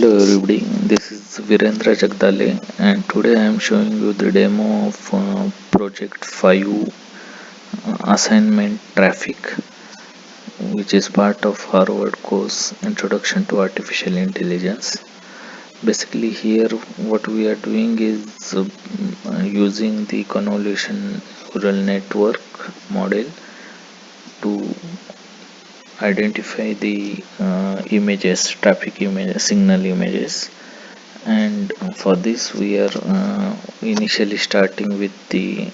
Hello everybody, this is Virendra Jagdale and today I am showing you the demo of project 5 assignment traffic, which is part of Harvard course Introduction to Artificial Intelligence. Basically here what we are doing is using the convolution neural network model to identify the traffic images, signal images, and for this we are initially starting with we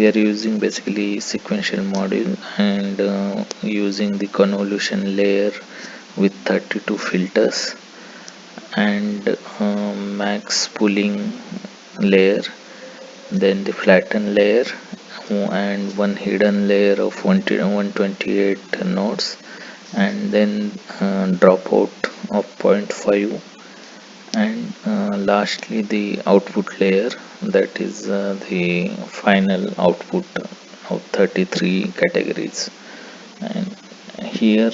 are using basically sequential module and using the convolution layer with 32 filters and max pooling layer, then the flatten layer, and one hidden layer of 128 nodes, and then dropout of zero point 0.5, and lastly the output layer, that is the final output of 33 categories. And here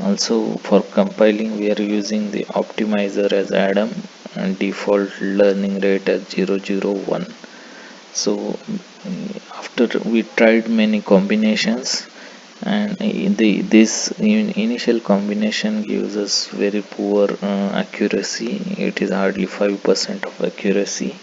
also for compiling we are using the optimizer as Adam and default learning rate as 001. So after we tried many combinations, and this initial combination gives us very poor accuracy. It is hardly 5% of accuracy.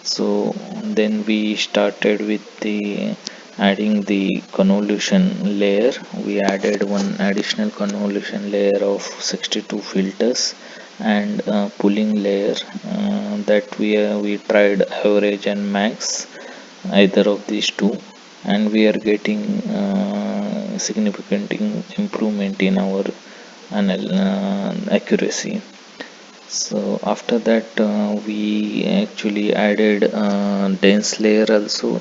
So then we started with the adding the convolution layer. We added one additional convolution layer of 62 filters and pooling layer, that we tried average and max, either of these two, and we are getting significant improvement in our accuracy. So after that we actually added dense layer also,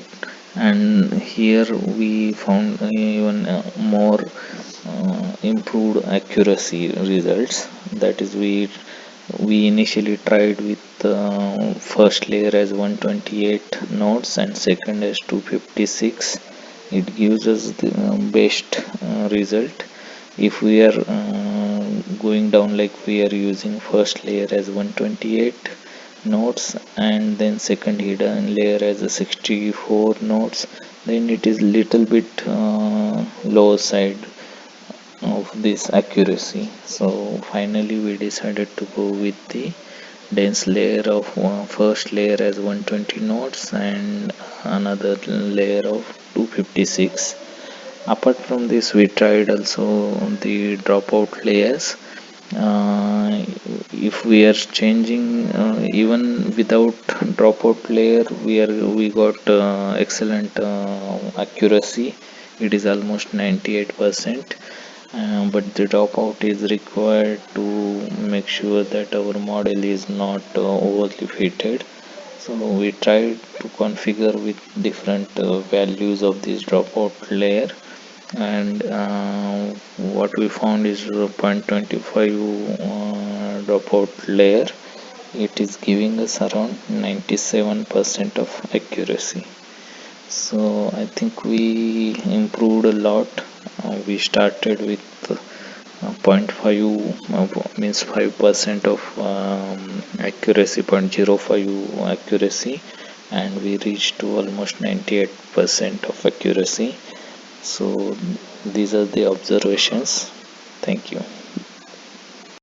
and here we found even more improved accuracy results. That is, we initially tried with first layer as 128 nodes and second as 256. It gives us the best result. If we are going down, like we are using first layer as 128 nodes and then second hidden layer as a 64 nodes, then it is little bit low side of this accuracy. So finally we decided to go with the dense layer of first layer as 120 nodes and another layer of 256. Apart from this, we tried also the dropout layers. If we are changing even without dropout layer, we got excellent accuracy. It is almost 98%. But the dropout is required to make sure that our model is not overly fitted. So we tried to configure with different values of this dropout layer, and what we found is 0.25 dropout layer. It is giving us around 97% of accuracy. So I think we improved a lot. We started with 0.5 means 5% of accuracy, 0.05 accuracy, and we reached to almost 98% of accuracy. So these are the observations. Thank you.